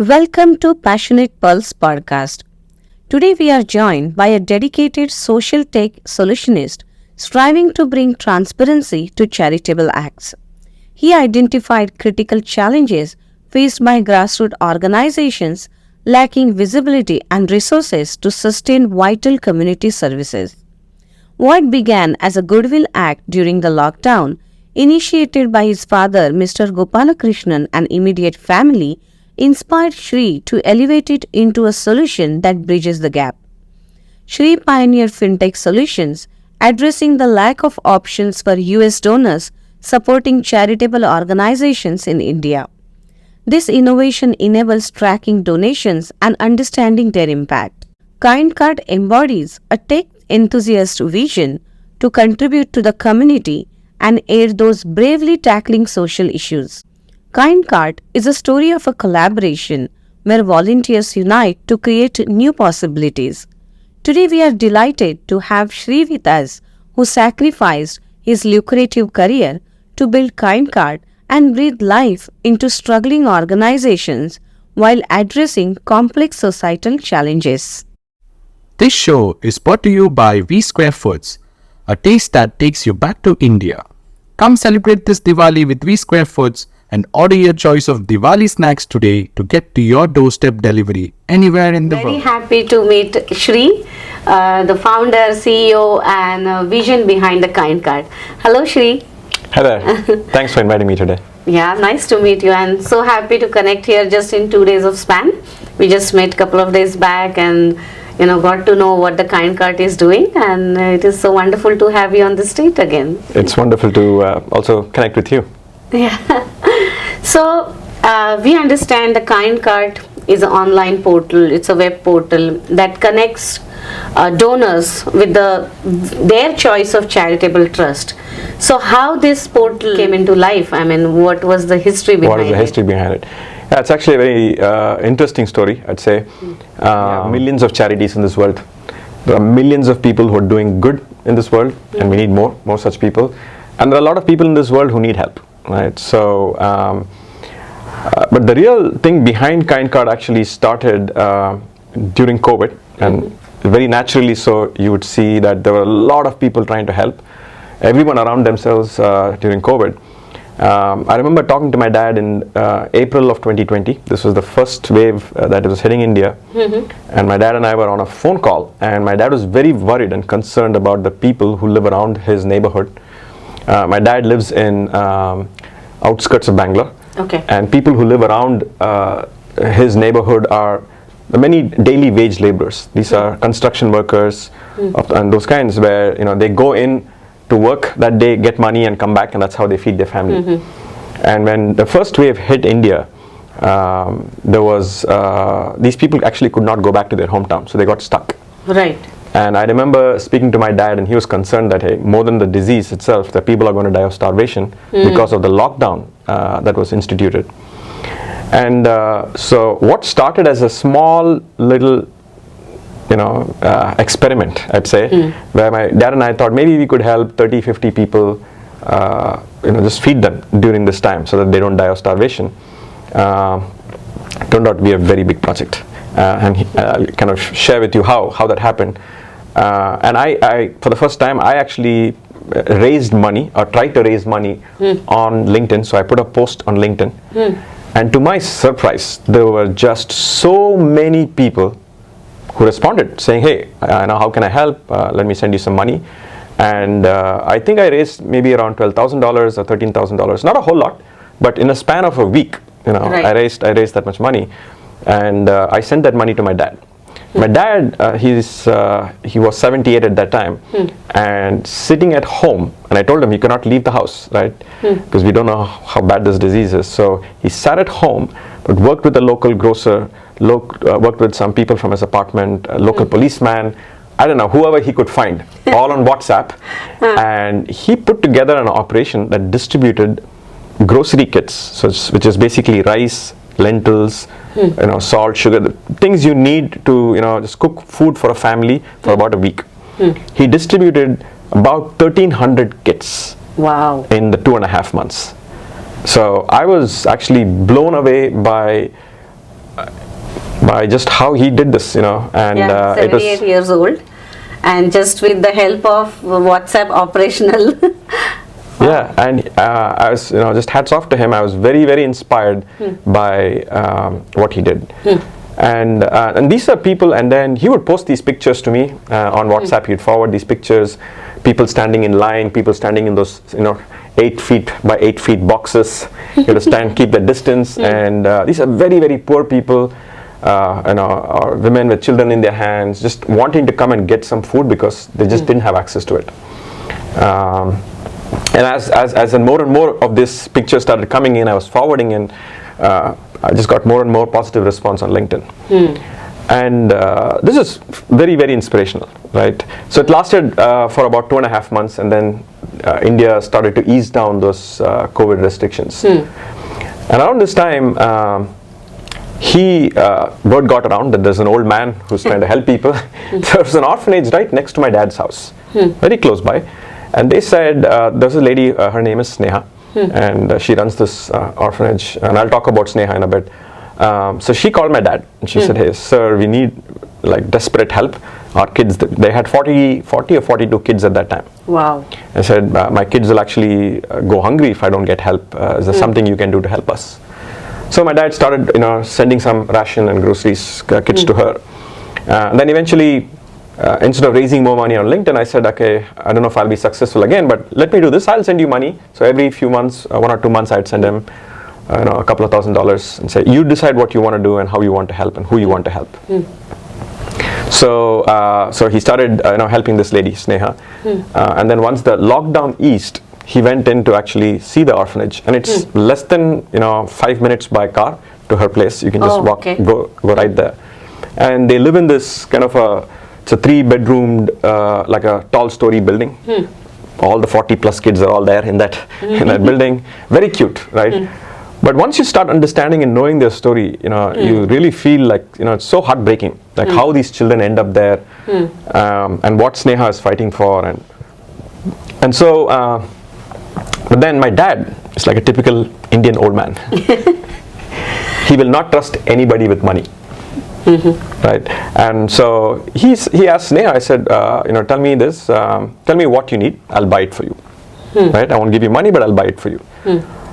Welcome to Passionate Pulse podcast. Today we are joined by a dedicated social tech solutionist striving to bring transparency to charitable acts. He identified critical challenges faced by grassroots organizations lacking visibility and resources to sustain vital community services. What began as a goodwill act during the lockdown, initiated by his father, Mr. Gopalakrishnan, and immediate family, inspired Shri to elevate it into a solution that bridges the gap. Shri pioneered fintech solutions, addressing the lack of options for US donors supporting charitable organizations in India. This innovation enables tracking donations and understanding their impact. KindKart embodies a tech enthusiast vision to contribute to the community and aid those bravely tackling social issues. KindKart is a story of a collaboration where volunteers unite to create new possibilities. Today we are delighted to have Shri with us, who sacrificed his lucrative career to build KindKart and breathe life into struggling organizations while addressing complex societal challenges. This show is brought to you by V Square Foods, a taste that takes you back to India. Come celebrate this Diwali with V Square Foods and order your choice of Diwali snacks today to get to your doorstep delivery anywhere in the world. Very happy to meet Shri, the founder, CEO and vision behind the KindKart. Hello Shri. Hi there. Thanks for inviting me today. Yeah, nice to meet you and so happy to connect here just in 2 days of span. We just met a couple of days back and got to know what the KindKart is doing, and it is so wonderful to have you on the stage again. It's wonderful to also connect with you. Yeah. So we understand the KindKart is an online portal. It's a web portal that connects donors with their choice of charitable trust. So how this portal came into life? I mean, what was the history behind it? What is the history behind it? Yeah, it's actually a very interesting story, I'd say. Millions of charities in this world. There are millions of people who are doing good in this world, and we need more such people. And there are a lot of people in this world who need help, right? So, but the real thing behind KindKart actually started during COVID, and very naturally so you would see that there were a lot of people trying to help everyone around themselves during COVID. I remember talking to my dad in April of 2020. This was the first wave that was hitting India. And my dad and I were on a phone call, and my dad was very worried and concerned about the people who live around his neighborhood. My dad lives in outskirts of Bangalore. Okay. And people who live around his neighborhood are many daily wage laborers. These are construction workers and those kinds where they go in to work that day, get money and come back, and that's how they feed their family. And when the first wave hit India, there was these people actually could not go back to their hometown, so they got stuck. Right. And I remember speaking to my dad, and he was concerned that, hey, more than the disease itself, that people are going to die of starvation because of the lockdown that was instituted. And so what started as a small little experiment, I'd say, where my dad and I thought maybe we could help 30-50 people, just feed them during this time so that they don't die of starvation. Turned out to be a very big project, and I'll kind of share with you how that happened. And I, for the first time, I actually raised money or tried to raise money on LinkedIn. So I put a post on LinkedIn, and to my surprise, there were just so many people who responded saying, hey, how can I help? Let me send you some money. And I think I raised maybe around $12,000 or $13,000. Not a whole lot, but in a span of a week, Right. I raised that much money. And I sent that money to my dad. My dad, he was 78 at that time, and sitting at home, and I told him he cannot leave the house, right? Because we don't know how bad this disease is. So he sat at home, but worked with a local grocer, worked with some people from his apartment, a local policeman, I don't know, whoever he could find, all on WhatsApp. And he put together an operation that distributed grocery kits, which is basically rice, lentils, salt, sugar, the things you need to just cook food for a family for about a week. He distributed about 1,300 kits. Wow. In the 2.5 months. So I was actually blown away by by just how he did this, and Yeah, it was 78 years old, and just with the help of WhatsApp operational. yeah, and I was, just hats off to him. I was very, very inspired by what he did. And these are people, and then he would post these pictures to me on WhatsApp. He'd forward these pictures, people standing in line, people standing in those 8 feet by 8 feet boxes. You have to stand, keep the distance, and these are very, very poor people, or women with children in their hands, just wanting to come and get some food because they just didn't have access to it. And as more and more of this picture started coming in, I was forwarding, and I just got more and more positive response on LinkedIn. And this is very, very inspirational, right? So it lasted for about 2.5 months, and then India started to ease down those COVID restrictions. And around this time, word got around that there's an old man who's trying to help people. There's an orphanage right next to my dad's house, very close by. And they said, there's a lady, her name is Sneha, and she runs this orphanage, and I'll talk about Sneha in a bit. So she called my dad, and she said, hey, sir, we need desperate help. Our kids, they had 40 or 42 kids at that time. Wow. I said, my kids will actually go hungry if I don't get help. Is there something you can do to help us? So my dad started, sending some ration and groceries kits to her. Then eventually, instead of raising more money on LinkedIn, I said, okay, I don't know if I'll be successful again, but let me do this. I'll send you money. So every few months, 1 or 2 months, I'd send him a couple of $1,000s and say, you decide what you want to do and how you want to help and who you want to help. So he started helping this lady, Sneha. And then once the lockdown eased, he went in to actually see the orphanage, and it's less than 5 minutes by car to her place. You can just walk, go right there. And they live in this kind of it's a 3-bedroomed, like a tall story building. All the 40 plus kids are all there in that building. Very cute, right? But once you start understanding and knowing their story, you really feel like it's so heartbreaking, like how these children end up there, and what Sneha is fighting for, and so. But then my dad is like a typical Indian old man. He will not trust anybody with money. Right? And so he asked Sneha, I said, tell me this, tell me what you need, I'll buy it for you. Right? I won't give you money, but I'll buy it for you.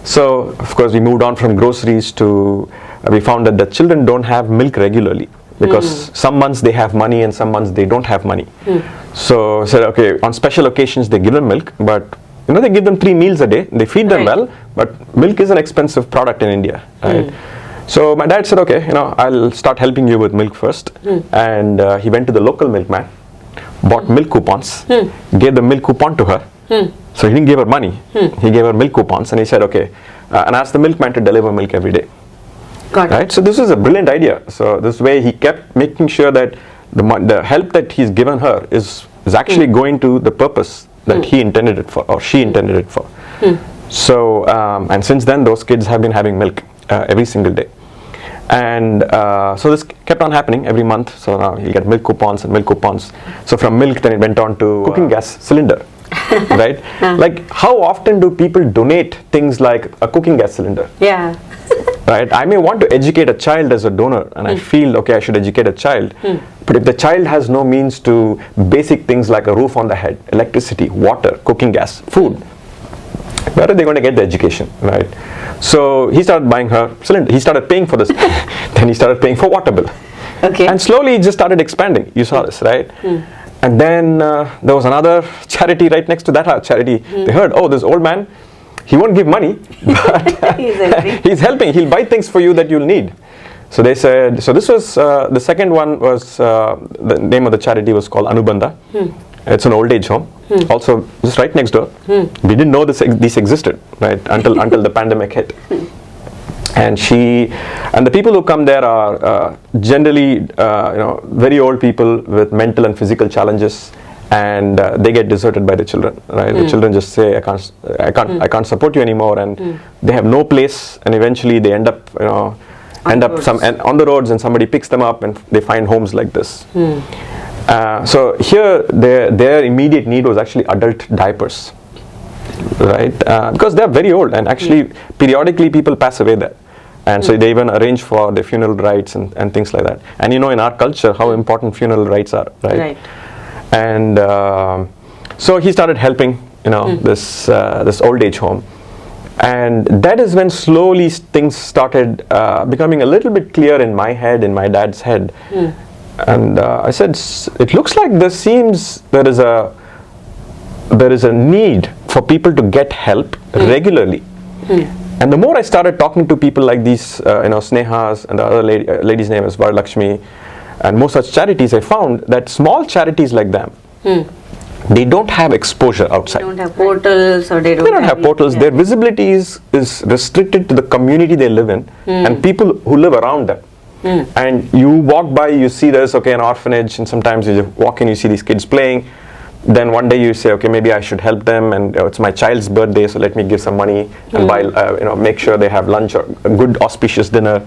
So, of course, we moved on from groceries to, we found that the children don't have milk regularly, because some months they have money and some months they don't have money. So I said, okay, on special occasions they give them milk, but they give them 3 meals a day, they feed them well, but milk is an expensive product in India, right? So my dad said, okay, I'll start helping you with milk first. And he went to the local milkman, bought milk coupons, gave the milk coupon to her. So he didn't give her money, he gave her milk coupons, and he said, okay, and asked the milkman to deliver milk every day. Got right? So this is a brilliant idea. So this way he kept making sure that the help that he's given her is actually going to the purpose that he intended it for, or she intended it for. So, and since then those kids have been having milk every single day. And so this kept on happening every month. So now he'll get milk coupons and milk coupons. So from milk then it went on to cooking gas cylinder. Right? Like how often do people donate things like a cooking gas cylinder? Yeah. Right? I may want to educate a child as a donor, and I feel, okay, I should educate a child. But if the child has no means to basic things like a roof on the head, electricity, water, cooking gas, food, where are they going to get the education, right? So he started buying her cylinder. He started paying for this. Then he started paying for water bill. Okay. And slowly it just started expanding. You saw this, right? And then there was another charity right next to that charity. They heard, oh, this old man, he won't give money, but he's helping. He'll buy things for you that you'll need. So they said, so this was, the second one was, the name of the charity was called Anubandha. It's an old age home. Also just right next door. We didn't know these existed, right, until the pandemic hit. And the people who come there are generally very old people with mental and physical challenges, and they get deserted by the children, right? The children just say, I can't support you anymore, and they have no place, and eventually they end up on the roads, and somebody picks them up and they find homes like this. So here their immediate need was actually adult diapers, right? Because they're very old, and actually periodically people pass away there. And so they even arrange for the funeral rites and things like that. And you know, in our culture, how important funeral rites are, right? Right. And so he started helping, you know, this old age home. And that is when slowly things started becoming a little bit clear in my head, in my dad's head. And I said, it looks like there is a need for people to get help regularly. And the more I started talking to people like these, you know, Snehas, and the other lady's name is Varalakshmi, and more such charities, I found that small charities like them, they don't have exposure outside. They don't have portals, or they don't have portals. Their visibility is restricted to the community they live in and people who live around them. And you walk by, you see there's an orphanage, and sometimes you just walk in, you see these kids playing. Then one day you say, okay, maybe I should help them, and it's my child's birthday, so let me give some money and buy, you know, make sure they have lunch or a good auspicious dinner.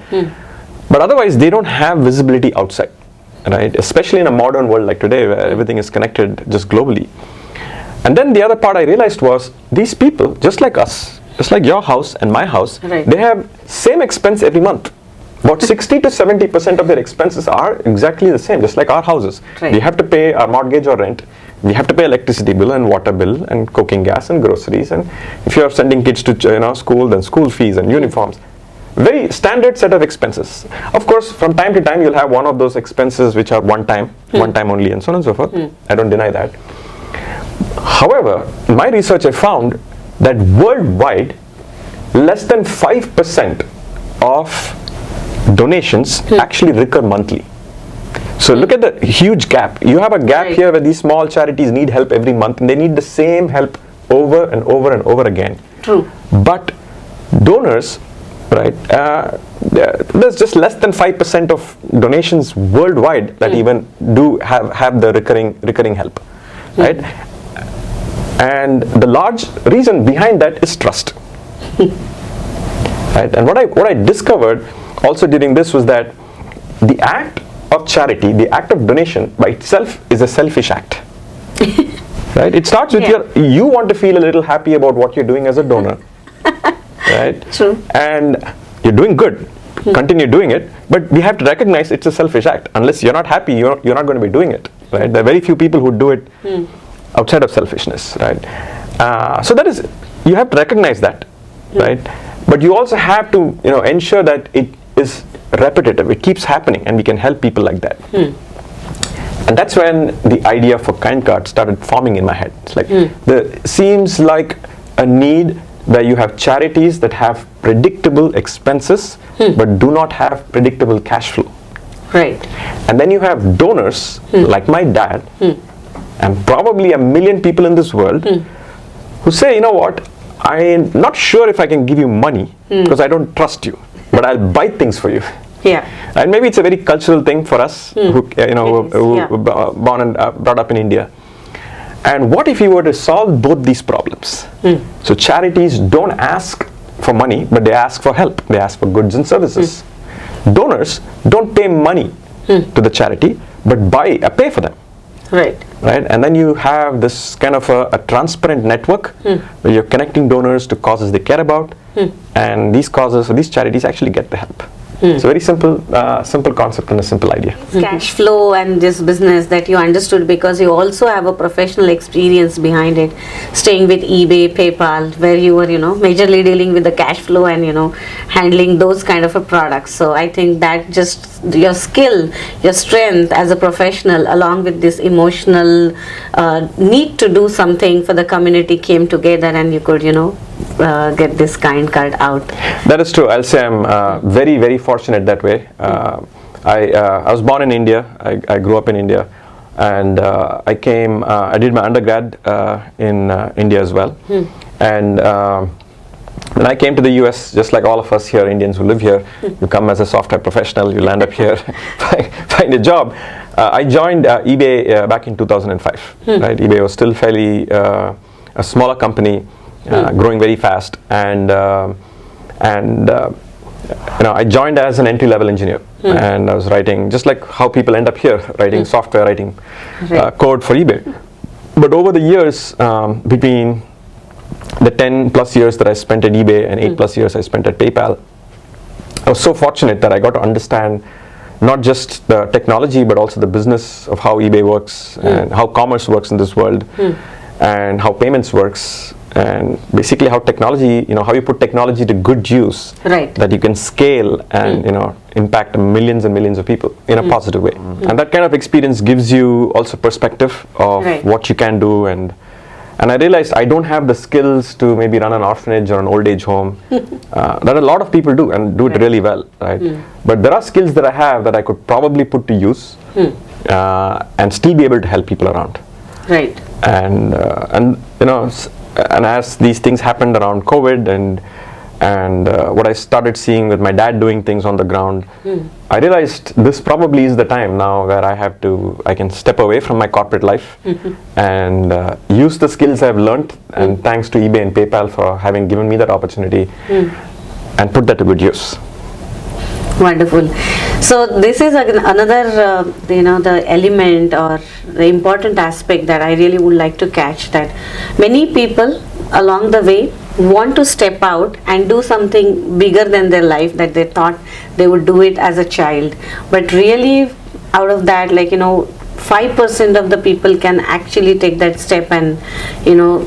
But otherwise, they don't have visibility outside, right? Especially in a modern world like today, where everything is connected just globally. And then the other part I realized was, these people, just like us, just like your house and my house, they have same expense every month. About 60 to 70% of their expenses are exactly the same, just like our houses. We have to pay our mortgage or rent. We have to pay electricity bill and water bill and cooking gas and groceries. And if you are sending kids to, you know, school, then school fees and uniforms. Very standard set of expenses. Of course, from time to time, you'll have one of those expenses which are one time only, and so on and so forth. I don't deny that. However, in my research, I found that worldwide, less than 5% of donations actually recur monthly. So look at the huge gap. You have a gap here where these small charities need help every month, and they need the same help over and over and over again. True. But donors, right, there's just less than 5% of donations worldwide that even do have the recurring help, right? And the large reason behind that is trust. Right? And what I discovered also during this was that the act of charity, the act of donation by itself is a selfish act. Right? It starts with you want to feel a little happy about what you're doing as a donor. Right? True. And you're doing good. Continue doing it, but we have to recognize it's a selfish act. Unless you're not happy, you're not going to be doing it. Right? There are very few people who do it outside of selfishness. Right? So that is, you have to recognize that. Right? But you also have to, you know, ensure that it is repetitive. It keeps happening, and we can help people like that. And that's when the idea for KindKart started forming in my head. It's like there seems like a need where you have charities that have predictable expenses but do not have predictable cash flow. Right. And then you have donors like my dad and probably 1 million people in this world who say, you know what, I'm not sure if I can give you money because I don't trust you, but I'll buy things for you. Yeah. And maybe it's a very cultural thing for us who were born and brought up in India. And what if you were to solve both these problems? So charities don't ask for money, but they ask for help. They ask for goods and services. Donors don't pay money to the charity, but pay for them. Right. Right? And then you have this kind of a transparent network where you're connecting donors to causes they care about, and these causes or these charities actually get the help. It's a very simple concept and a simple idea. Cash flow and this business that you understood because you also have a professional experience behind it, staying with eBay, PayPal, where you were, you know, majorly dealing with the cash flow and, you know, handling those kind of a products. So I think that just your skill, your strength as a professional, along with this emotional need to do something for the community came together, and you could, you know, get this KindKart out. That is true. I'll say I'm very, very fortunate that way. I was born in India. I grew up in India, and I did my undergrad in India as well. And when I came to the US, just like all of us here, Indians who live here, you come as a software professional, you land up here, find a job. I joined eBay back in 2005. Right? eBay was still fairly a smaller company, growing very fast, and you know, I joined as an entry-level engineer, and I was writing just like how people end up here, writing software, writing code for eBay. But over the years, between the 10 plus years that I spent at eBay and 8 plus years I spent at PayPal, I was so fortunate that I got to understand not just the technology but also the business of how eBay works and how commerce works in this world and how payments works and basically how technology, how you put technology to good use, Right. that you can scale and impact millions and millions of people in a positive way. And that kind of experience gives you also perspective of Right. what you can do, and I realized I don't have the skills to maybe run an orphanage or an old age home that a lot of people do and do it really well, right? But there are skills that I have that I could probably put to use and still be able to help people around. Right. And as these things happened around COVID and what I started seeing with my dad doing things on the ground, I realized this probably is the time now where I can step away from my corporate life and use the skills I've learned, and thanks to eBay and PayPal for having given me that opportunity, and put that to good use. Wonderful. So this is another, the element or the important aspect that I really would like to catch, that many people along the way want to step out and do something bigger than their life that they thought they would do it as a child. But really out of that, 5% of the people can actually take that step and,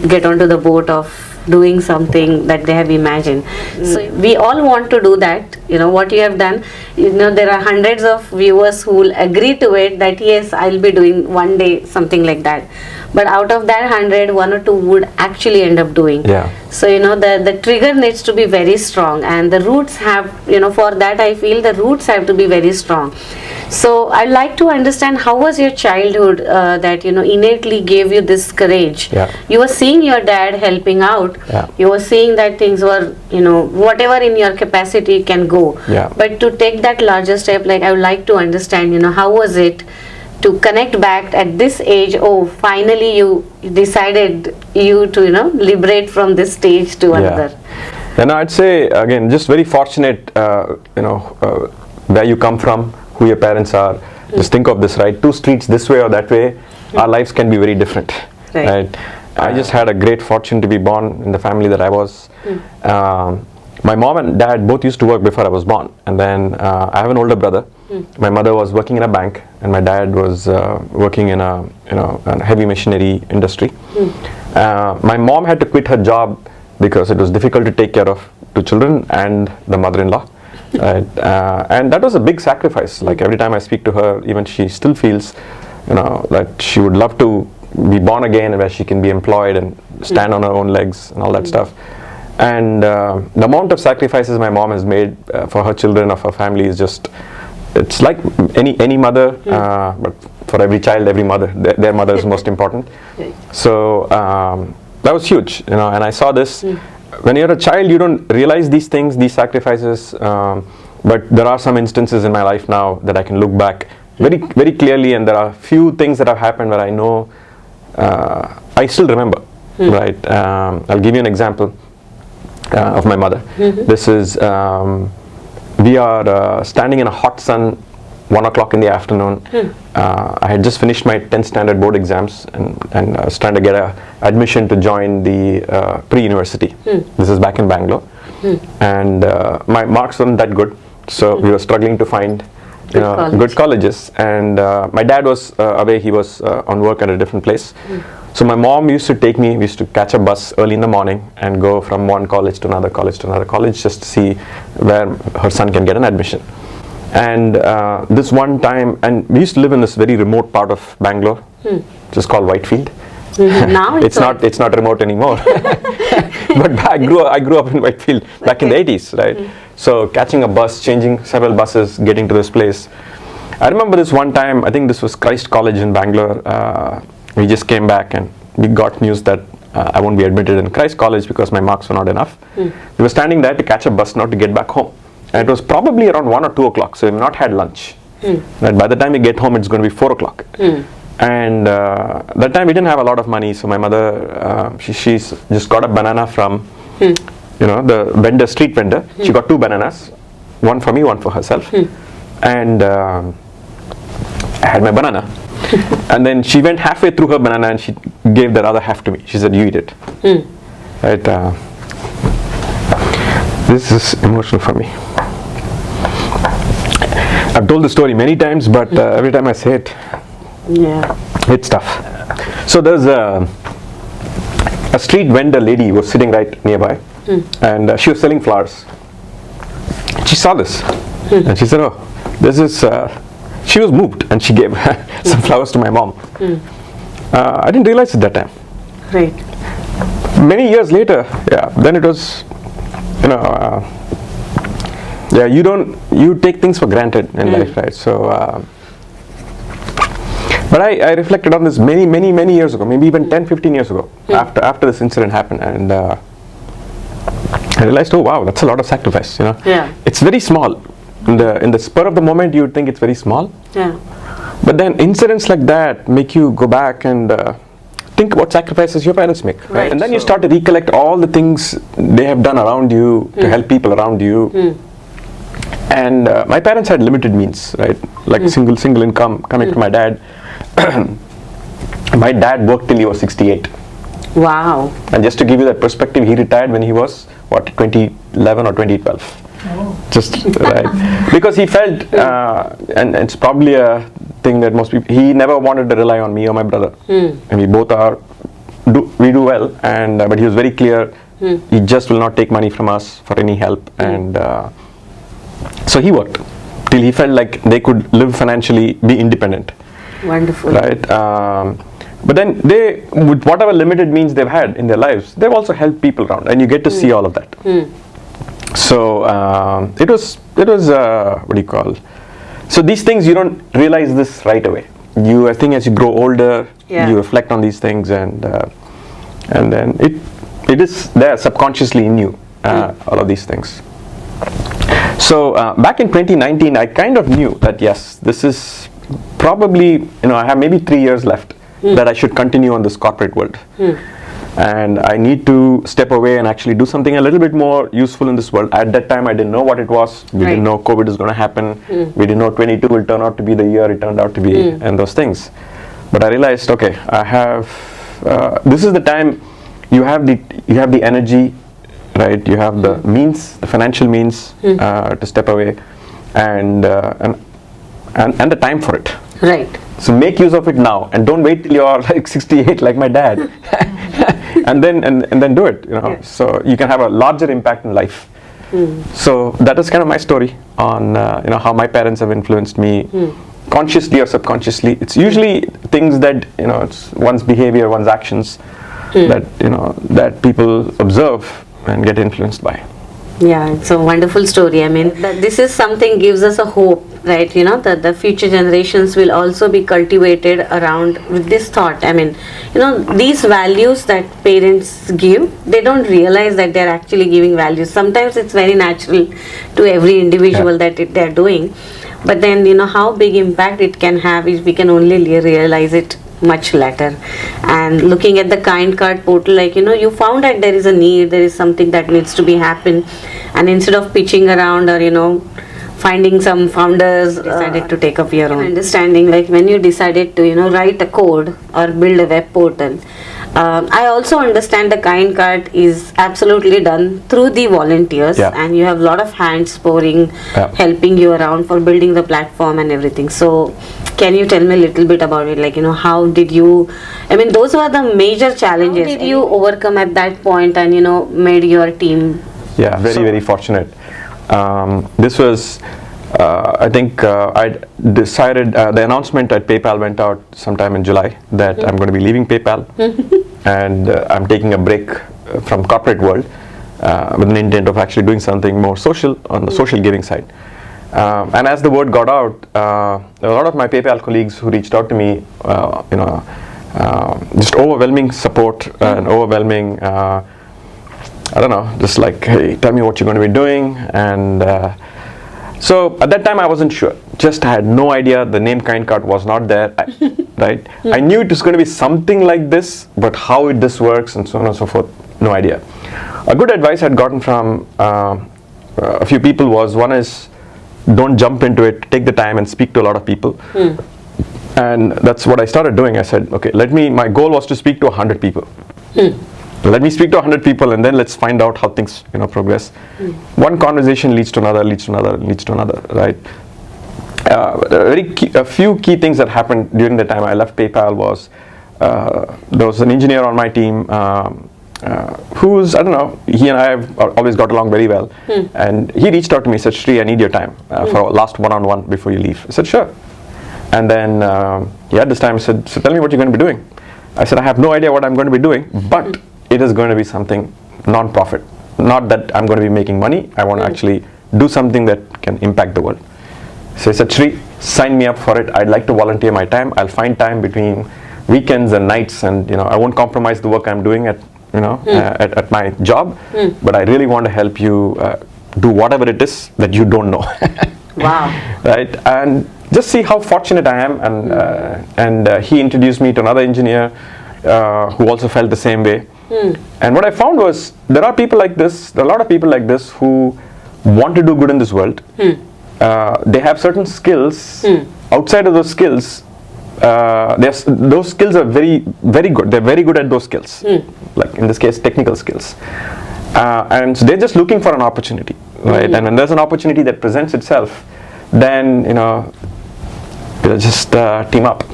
get onto the boat of doing something that they have imagined. So we all want to do that. What you have done, there are hundreds of viewers who will agree to it that yes, I'll be doing one day something like that. But out of that 100, 1 or 2 would actually end up doing. Yeah. So the trigger needs to be very strong, and the roots have, for that I feel the roots have to be very strong. So I'd like to understand, how was your childhood that innately gave you this courage? Yeah. You were seeing your dad helping out. Yeah. You were seeing that things were, whatever in your capacity can go. Yeah. But to take that larger step, I would like to understand, how was it to connect back at this age? Oh, finally you decided to liberate from this stage to another. And I'd say again, just very fortunate, where you come from, who your parents are. Just think of this, right? 2 streets this way or that way, our lives can be very different, right? I just had a great fortune to be born in the family that I was. My mom and dad both used to work before I was born, and then I have an older brother. My mother was working in a bank, and my dad was working in a heavy machinery industry. My mom had to quit her job because it was difficult to take care of 2 children and the mother-in-law. And that was a big sacrifice. Like every time I speak to her, even she still feels, that she would love to be born again, where she can be employed and stand on her own legs and all that stuff. And the amount of sacrifices my mom has made for her children, of her family, is just, it's like any mother, but for every child, every mother, their mother is most important. So that was huge, and I saw this. When you're a child, you don't realize these things, these sacrifices, but there are some instances in my life now that I can look back very, very clearly, and there are few things that have happened where I know I still remember, right? I'll give you an example of my mother. This is, we are standing in a hot sun, 1 o'clock in the afternoon. I had just finished my 10th standard board exams, and I was trying to get a admission to join the pre-university. This is back in Bangalore. And my marks weren't that good, so we were struggling to find good colleges. And my dad was away, he was on work at a different place. So my mom used to take me, we used to catch a bus early in the morning and go from one college to another college to another college, just to see where her son can get an admission. And this one time, and we used to live in this very remote part of Bangalore, which is called Whitefield. Now it's not remote anymore. But I grew up in Whitefield back in the 80s, right? So catching a bus, changing several buses, getting to this place. I remember this one time, I think this was Christ College in Bangalore. We just came back and we got news that I won't be admitted in Christ College because my marks were not enough. We were standing there to catch a bus now to get back home. And it was probably around 1 or 2 o'clock, so we've not had lunch. Right? By the time we get home, it's going to be 4 o'clock. And that time we didn't have a lot of money, so my mother, she's just got a banana from, the vendor, street vendor. She got 2 bananas, one for me, one for herself. And I had my banana. And then she went halfway through her banana and she gave the other half to me. She said, "You eat it." Right? This is emotional for me. I've told the story many times, but every time I say it, it's tough. So there's a street vendor lady was sitting right nearby, and she was selling flowers. She saw this, and she said, "Oh, this is." She was moved, and she gave some flowers to my mom. I didn't realize at that time. Right. Many years later, then it was, you take things for granted in life, right? So, but I reflected on this many years ago, maybe even 10-15 years ago, after this incident happened, and I realized, oh wow, that's a lot of sacrifice, Yeah. It's very small. In the spur of the moment, you would think it's very small. Yeah. But then incidents like that make you go back and think what sacrifices your parents make. Right. And then you start to recollect all the things they have done around you to help people around you. And my parents had limited means, right? Like single income coming from my dad. My dad worked till he was 68. Wow. And just to give you that perspective, he retired when he was, 2011 or 2012. Just right, because he felt, and it's probably a thing that most people, he never wanted to rely on me or my brother, and we both we do well, and but he was very clear, he just will not take money from us for any help, and so he worked till he felt like they could live financially, be independent. Wonderful. Right. But then they, with whatever limited means they've had in their lives, they've also helped people around, and you get to see all of that. So it was what do you call? So these things you don't realize this right away. I think as you grow older, you reflect on these things, and then it is there subconsciously in you, all of these things. So back in 2019, I kind of knew that yes, this is probably, I have maybe 3 years left that I should continue on this corporate world. And I need to step away and actually do something a little bit more useful in this world. At that time, I didn't know what it was. We didn't know COVID is going to happen. We didn't know 22 will turn out to be the year it turned out to be, and those things. But I realized, okay, I have. This is the time you have the energy, right? You have the means, the financial means to step away, and the time for it. Right. So make use of it now, and don't wait till you're like 68, like my dad, and then do it. So you can have a larger impact in life. So that is kind of my story on how my parents have influenced me, consciously or subconsciously. It's usually things that it's one's behavior, one's actions that people observe and get influenced by. Yeah, it's a wonderful story. I mean, this is something gives us a hope, right? That the future generations will also be cultivated around with this thought. I mean, these values that parents give, they don't realize that they're actually giving values. Sometimes it's very natural to every individual that they're doing. But then, how big impact it can have is we can only realize it much later. And looking at the KindKart portal, you found that there is a need, there is something that needs to be happen, and instead of pitching around or finding some founders, decided to take up your own understanding. Like when you decided to write a code or build a web portal, I also understand the KindKart is absolutely done through the volunteers, and you have a lot of hands pouring, helping you around for building the platform and everything. So can you tell me a little bit about it? Like, how did you, those were the major challenges. How did you overcome at that point and, made your team? Yeah, very fortunate. This was, I think I decided, the announcement at PayPal went out sometime in July that I'm going to be leaving PayPal and I'm taking a break from corporate world with an intent of actually doing something more social on the social giving side. And as the word got out, a lot of my PayPal colleagues who reached out to me, just overwhelming support and overwhelming, just like, hey, tell me what you're going to be doing. And so at that time I wasn't sure. Just I had no idea. The name KindKart was not there, right? I knew it was going to be something like this, but how this works and so on and so forth, no idea. A good advice I'd gotten from a few people was, one is, don't jump into it, take the time and speak to a lot of people. And that's what I started doing. I said, okay, my goal was to speak to 100 people. Let me speak to 100 people and then let's find out how things progress. One conversation leads to another, right? a few key things that happened during the time I left PayPal was there was an engineer on my team who's, I don't know, he and I have always got along very well. And he reached out to me and said, Shri, I need your time for a last one-on-one before you leave. I said, sure. And then he had this time, he said, so tell me what you're going to be doing. I said, I have no idea what I'm going to be doing, but it is going to be something non-profit. Not that I'm going to be making money. I want to actually do something that can impact the world. So he said, Shri, sign me up for it. I'd like to volunteer my time. I'll find time between weekends and nights, and I won't compromise the work I'm doing at at my job. But I really want to help you do whatever it is that you don't know. Wow. Right, and just see how fortunate I am. And he introduced me to another engineer who also felt the same way. And what I found was there are people like this. There are a lot of people like this who want to do good in this world. They have certain skills. Outside of those skills, those skills are very, very good. They're very good at those skills, like in this case, technical skills. And so they're just looking for an opportunity, right? And when there's an opportunity that presents itself, then they'll just team up.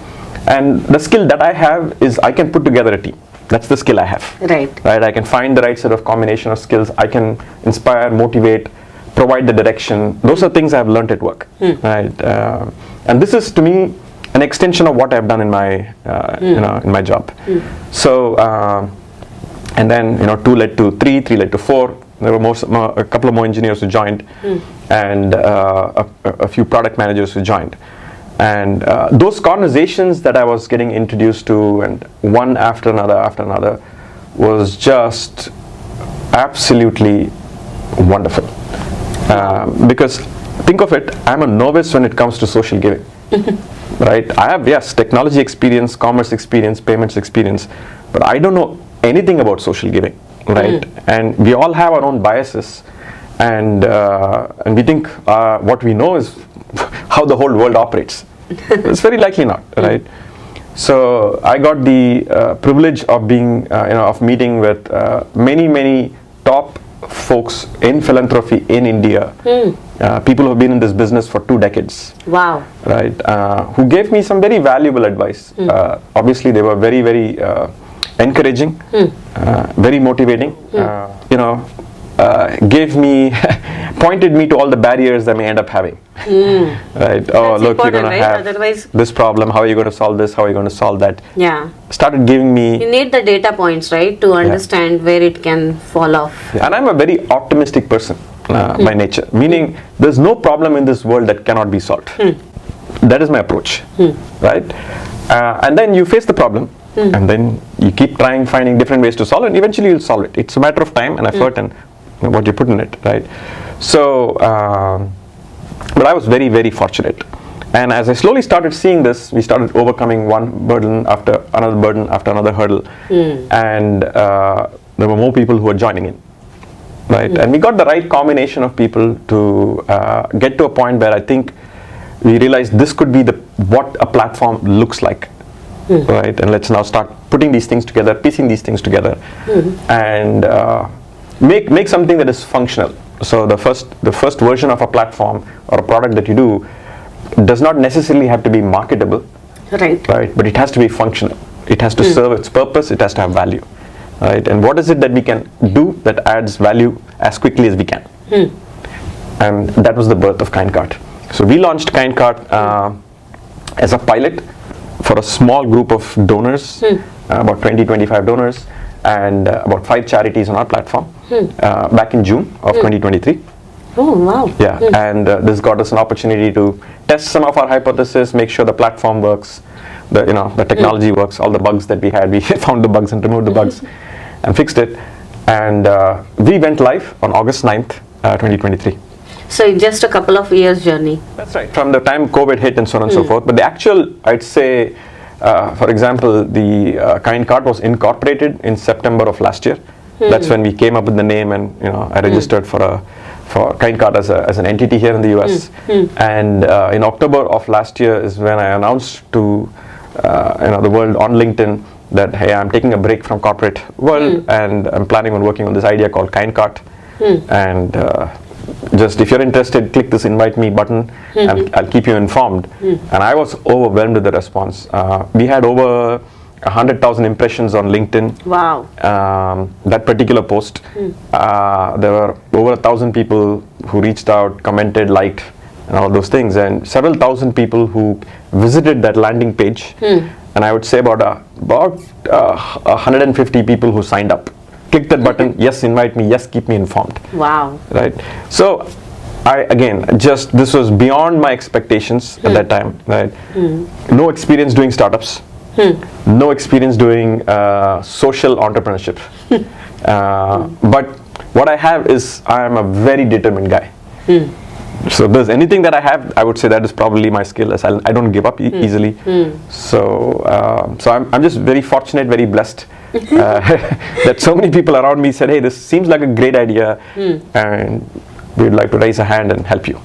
And the skill that I have is I can put together a team. That's the skill I have. Right. Right. I can find the right sort of combination of skills. I can inspire, motivate, provide the direction. Those are things I've learned at work. Right. And this is to me an extension of what I've done in my in my job. So and then 2 led to 3, 3 led to 4. There were a couple of more engineers who joined, and a few product managers who joined. And those conversations that I was getting introduced to, and one after another, was just absolutely wonderful. Because think of it, I'm a novice when it comes to social giving. Right? I have, yes, technology experience, commerce experience, payments experience, but I don't know anything about social giving. Right? And we all have our own biases, and we think what we know is how the whole world operates. It's very likely not, right? So I got the privilege of being, of meeting with many top folks in philanthropy in India, people who have been in this business for 2 decades. Wow. Right? Who gave me some very valuable advice. Obviously, they were very, very encouraging, very motivating. Pointed me to all the barriers I may end up having. Right? Oh, That's look, you're going to right? have Otherwise, this problem. How are you going to solve this? How are you going to solve that? yeah. Started giving me. You need the data points, right, to understand where it can fall off. And I'm a very optimistic person by nature, meaning there's no problem in this world that cannot be solved. That is my approach, right? And then you face the problem, and then you keep finding different ways to solve it, and eventually you'll solve it. It's a matter of time and effort and what you put in it, right? So, but I was very, very fortunate. And as I slowly started seeing this, we started overcoming one burden after another hurdle. And there were more people who were joining in, right? And we got the right combination of people to get to a point where I think we realized this could be what a platform looks like, right? And let's now start putting these things together, piecing these things together, and make something that is functional. So the first version of a platform or a product that you do does not necessarily have to be marketable, right? But it has to be functional. It has to serve its purpose. It has to have value, right? And what is it that we can do that adds value as quickly as we can? And that was the birth of KindKart. So we launched KindKart as a pilot for a small group of donors, about 20-25 donors, and about 5 charities on our platform back in June of 2023. Oh, wow. Yeah, and this got us an opportunity to test some of our hypotheses, make sure the platform works, the technology works, all the bugs that we had, we found the bugs and removed the bugs and fixed it. And we went live on August 9th, 2023. So just a couple of years journey. That's right. From the time COVID hit and so on and so forth. But the actual, I'd say, for example, the KindKart was incorporated in September of last year. That's when we came up with the name, and I registered for KindKart as an entity here in the US. And in October of last year is when I announced to the world on LinkedIn that, hey, I'm taking a break from corporate world and I'm planning on working on this idea called KindKart. And just if you're interested, click this invite me button, and I'll keep you informed. And I was overwhelmed with the response. We had over 100,000 impressions on LinkedIn. Wow. That particular post. There were over 1,000 people who reached out, commented, liked, and all those things, and several thousand people who visited that landing page. And I would say about 150 people who signed up. Click that button, yes, invite me, yes, keep me informed. Wow. Right. So this was beyond my expectations at that time. Right. No experience doing startups. No experience doing social entrepreneurship. But what I have is I am a very determined guy. So if there's anything that I have, I would say that is probably my skill. As I don't give up easily. So I'm just very fortunate, very blessed that so many people around me said, hey, this seems like a great idea, and we'd like to raise a hand and help you.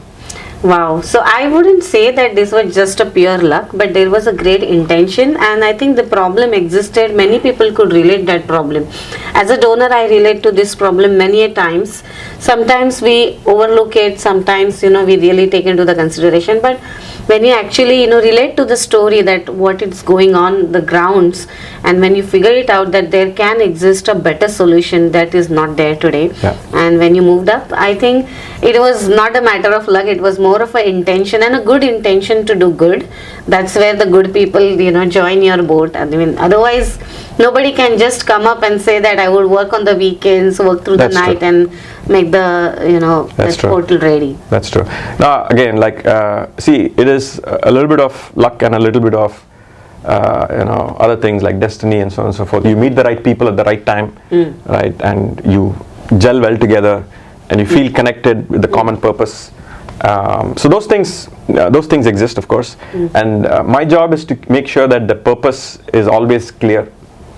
Wow. So I wouldn't say that this was just a pure luck, but there was a great intention, and I think the problem existed. Many people could relate that problem. As a donor, I relate to this problem many a times. Sometimes we overlook it, sometimes, we really take into the consideration, but when you actually, relate to the story that what is going on the grounds, and when you figure it out that there can exist a better solution that is not there today, and when you moved up, I think it was not a matter of luck, it was more of an intention, and a good intention to do good. That's where the good people, join your boat. I mean, otherwise nobody can just come up and say that I would work on the weekends, work through the night, and make the that portal ready. That's true. Now again, it is a little bit of luck and a little bit of other things like destiny and so on and so forth. You meet the right people at the right time, right, and you gel well together, and you feel connected with the common purpose. So those things exist, of course, and my job is to make sure that the purpose is always clear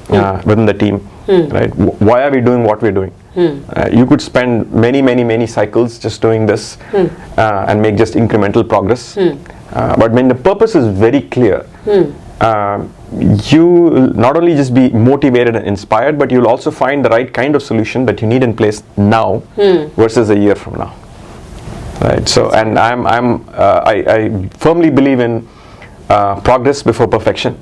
within the team. Right? Why are we doing what we're doing? You could spend many cycles just doing this and make just incremental progress. But when the purpose is very clear, you will not only just be motivated and inspired, but you'll also find the right kind of solution that you need in place now versus a year from now. Right. So, and I firmly believe in progress before perfection.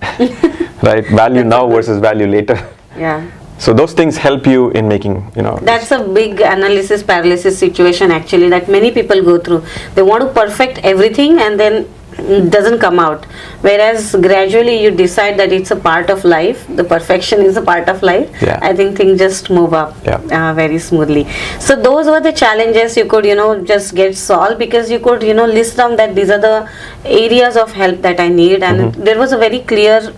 Right. Value now versus value later. Yeah. So those things help you in making, That's a big analysis paralysis situation actually that many people go through. They want to perfect everything and then it doesn't come out. Whereas gradually you decide that it's a part of life, the perfection is a part of life. I think things just move up very smoothly. So those were the challenges you could, just get solved, because you could, list down that these are the areas of help that I need, and there was a very clear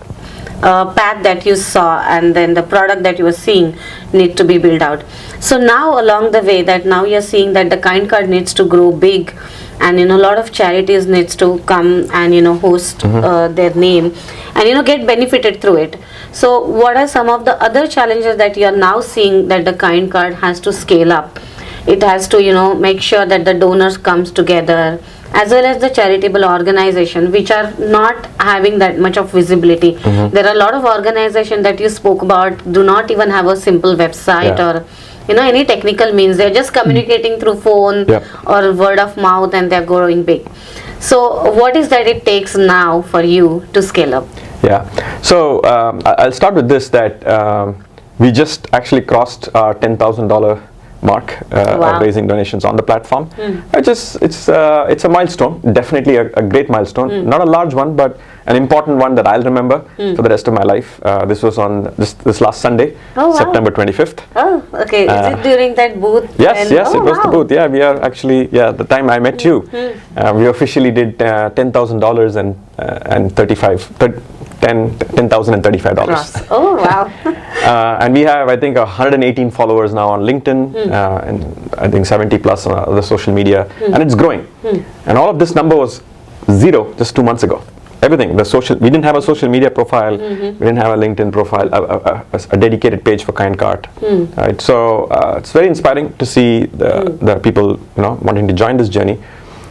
path that you saw, and then the product that you were seeing need to be built out. So now along the way that now you're seeing that the KindKart needs to grow big, and a lot of charities needs to come and host their name and get benefited through it. So what are some of the other challenges that you are now seeing that the KindKart has to scale up? It has to make sure that the donors comes together, as well as the charitable organization which are not having that much of visibility. There are a lot of organizations that you spoke about do not even have a simple website or any technical means. They're just communicating through phone or word of mouth, and they're growing big. So what is that it takes now for you to scale up? So I'll start with this, that we just actually crossed our $10,000 mark of raising donations on the platform. It's a milestone, definitely a great milestone, not a large one, but an important one that I'll remember for the rest of my life. This was on this last Sunday, September 25th. Oh, okay. Is it during that booth? Yes, it was the booth. We are actually, the time I met you, we officially did $10,000 and $10,035. Oh, wow. And we have, I think, 118 followers now on LinkedIn, and I think 70 plus on other social media, and it's growing. And all of this number was zero just 2 months ago. Everything, we didn't have a social media profile, we didn't have a LinkedIn profile, a dedicated page for KindKart. Right? So it's very inspiring to see the people wanting to join this journey.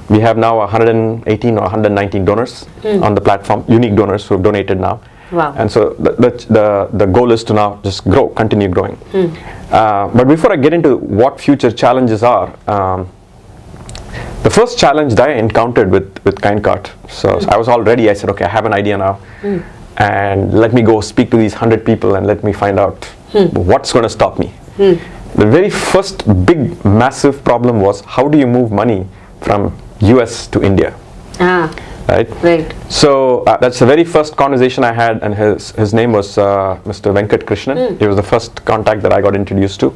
We have now 118 or 119 donors on the platform, unique donors who have donated now. Wow. And so the goal is to now just continue growing. But before I get into what future challenges are, the first challenge that I encountered with KindKart, so I was all ready. I said, okay, I have an idea now, and let me go speak to these 100 people and let me find out what's going to stop me. The very first big, massive problem was, how do you move money from US to India? Right. So that's the very first conversation I had, and his name was Mr. Venkat Krishnan. He was the first contact that I got introduced to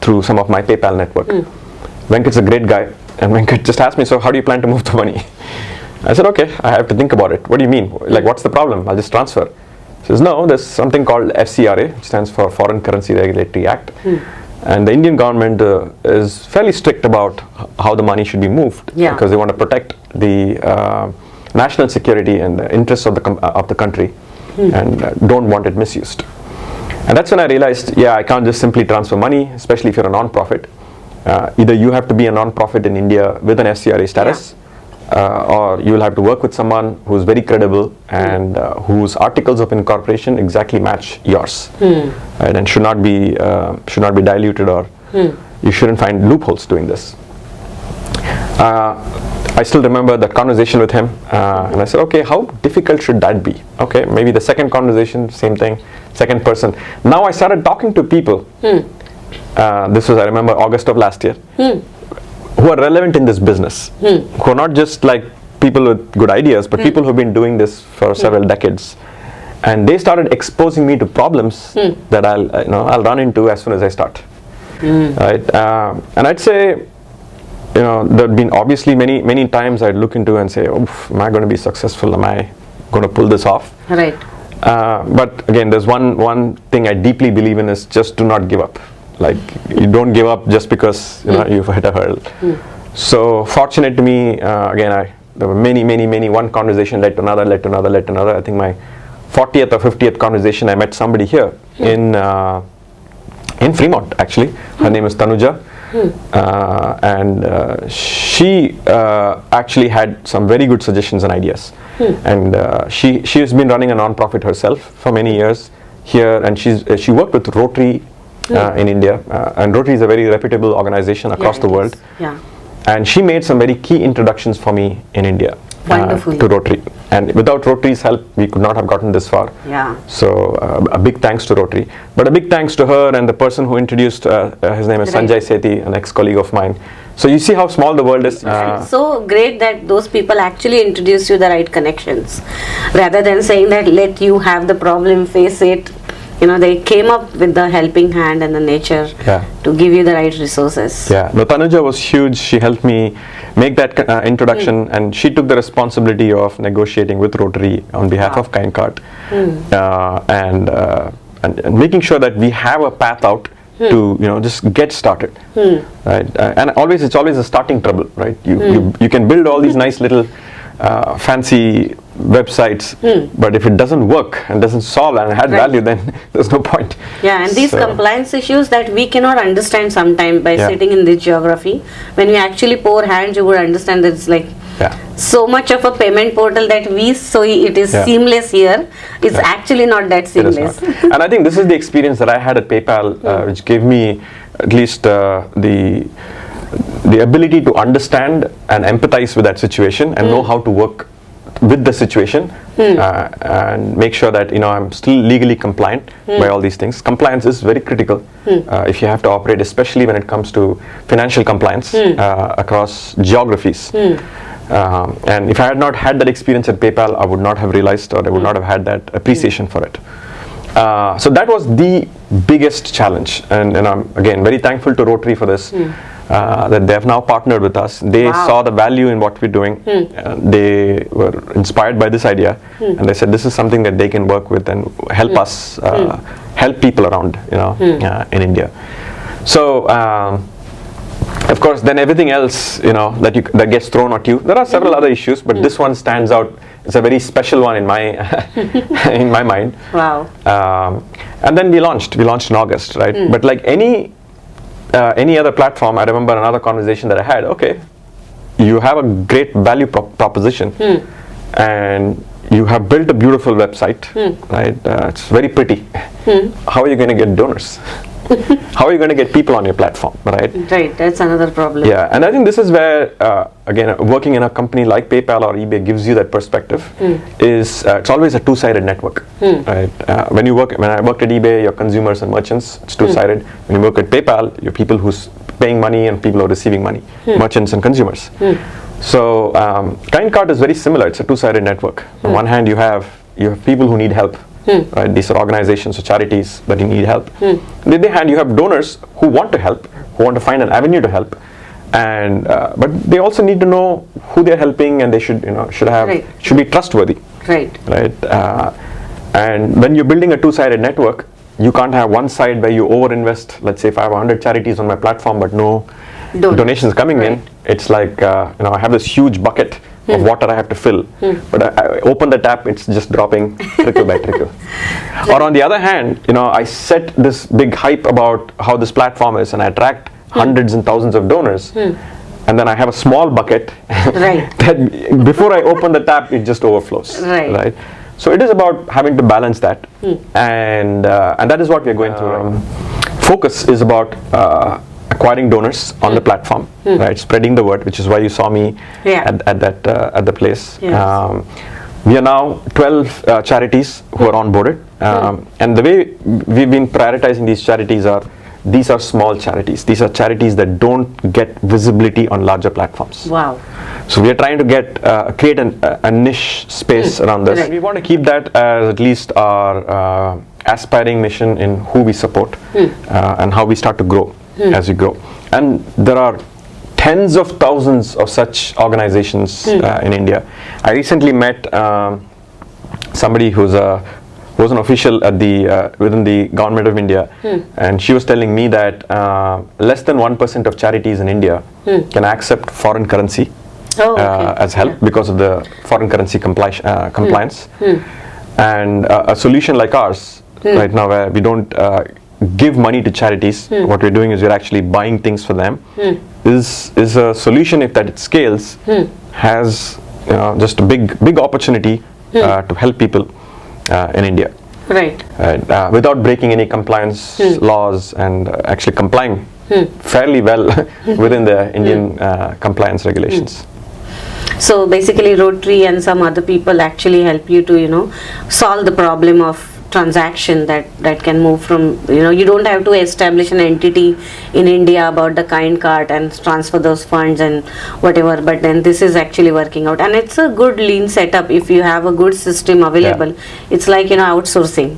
through some of my PayPal network. Venkat's a great guy, and Venkat just asked me, so how do you plan to move the money? I said, okay, I have to think about it. What do you mean? Like, what's the problem? I'll just transfer. He says, no, there's something called FCRA, which stands for Foreign Currency Regulatory Act. And the Indian government is fairly strict about how the money should be moved, because they want to protect the national security and the interests of the country, and don't want it misused. And that's when I realized, I can't just simply transfer money, especially if you're a non-profit. Either you have to be a non-profit in India with an FCRA status, or you will have to work with someone who's very credible and whose articles of incorporation exactly match yours, right, and should not be diluted, or you shouldn't find loopholes doing this. I still remember that conversation with him, and I said, okay, how difficult should that be? Okay, maybe the second conversation, same thing, second person. Now I started talking to people. This was, I remember, August of last year, who are relevant in this business, who are not just like people with good ideas, but people who've been doing this for several decades. And they started exposing me to problems that I'll run into as soon as I start. Right? And I'd say, there'd been obviously many times I'd look into and say, oh, am I going to be successful? Am I going to pull this off? Right. But again, there's one thing I deeply believe in, is just do not give up. Like, you don't give up just because you've hit a hurdle. So fortunate to me, again, there were many. One conversation led to another. I think my 40th or 50th conversation, I met somebody here in Fremont, actually. Her name is Tanuja. And she actually had some very good suggestions and ideas. And she has been running a non-profit herself for many years here, and she worked with Rotary in India, and Rotary is a very reputable organization across the world. And she made some very key introductions for me in India to Rotary, and without Rotary's help we could not have gotten this far. So a big thanks to Rotary, but a big thanks to her and the person who introduced, his name is Sanjay Sethi, an ex-colleague of mine. So you see how small the world is. It's so great that those people actually introduce you the right connections, rather than saying that let you have the problem, face it. They came up with the helping hand and the nature to give you the right resources. No, Tanuja was huge. She helped me make that introduction, and she took the responsibility of negotiating with Rotary on behalf of KindKart, and making sure that we have a path out to just get started, right? And it's always a starting trouble, right? You can build all these nice little fancy websites, but if it doesn't work and doesn't solve and add value, then there's no point. And these compliance issues that we cannot understand sometimes by sitting in this geography, when we actually pour hands, you would understand that it's like so much of a payment portal that we it is seamless here. It's actually not that seamless. And I think this is the experience that I had at PayPal, which gave me at least the ability to understand and empathize with that situation and know how to work with the situation, and make sure that I'm still legally compliant by all these things. Compliance is very critical if you have to operate, especially when it comes to financial compliance across geographies. And if I had not had that experience at PayPal, I would not have realized, or I would not have had that appreciation for it. So that was the biggest challenge, and I'm again very thankful to Rotary for this. That they have now partnered with us. They saw the value in what we're doing. They were inspired by this idea, and they said this is something that they can work with and help us help people around in India. So of course, then everything else that gets thrown at you. There are several other issues, but this one stands out. It's a very special one in my in my mind. And then we launched in August, right? But like any other platform, I remember another conversation that I had. Okay, you have a great value proposition, and you have built a beautiful website, right? It's very pretty. How are you going to get donors? How are you going to get people on your platform, right? Right, that's another problem. Yeah, and I think this is where, again, working in a company like PayPal or eBay gives you that perspective. Is it's always a two-sided network, right? When I worked at eBay, your consumers and merchants, it's two-sided. When you work at PayPal, you're people who's paying money and people who are receiving money, merchants and consumers. So KindKart is very similar. It's a two-sided network. On one hand, you have people who need help. Right? These are organizations or charities that need help. On the other hand, you have donors who want to help, who want to find an avenue to help, and but they also need to know who they're helping, and they should be trustworthy. Right. And when you're building a two-sided network, you can't have one side where you overinvest. Let's say if I have 100 charities on my platform, but no donations coming in, it's like I have this huge bucket of water I have to fill, but I open the tap, it's just dropping trickle by trickle. Or on the other hand, I set this big hype about how this platform is, and I attract hundreds and thousands of donors, and then I have a small bucket that before I open the tap, it just overflows. Right. So it is about having to balance that, and that is what we are going through. Focus is about acquiring donors on the platform, right? Spreading the word, which is why you saw me at the place. Yes. We are now 12 charities who are onboarded, and the way we've been prioritizing these charities these are small charities. These are charities that don't get visibility on larger platforms. Wow. So we are trying to create a niche space around this. Right. We want to keep that as at least our aspiring mission in who we support and how we start to grow as we grow. And there are tens of thousands of such organizations in India. I recently met somebody who's an official at within the government of India, and she was telling me that less than 1% of charities in India can accept foreign currency as help because of the foreign currency compliance. And a solution like ours right now, where we don't give money to charities, what we're doing is we're actually buying things for them, is a solution. If that it scales, has just a big opportunity to help people in India, right? Without breaking any compliance laws, and actually complying fairly well within the Indian compliance regulations. So basically Rotary and some other people actually help you to solve the problem of transaction that can move from, you don't have to establish an entity in India about the KindKart and transfer those funds and whatever, but then this is actually working out, and it's a good lean setup. If you have a good system available, it's like outsourcing,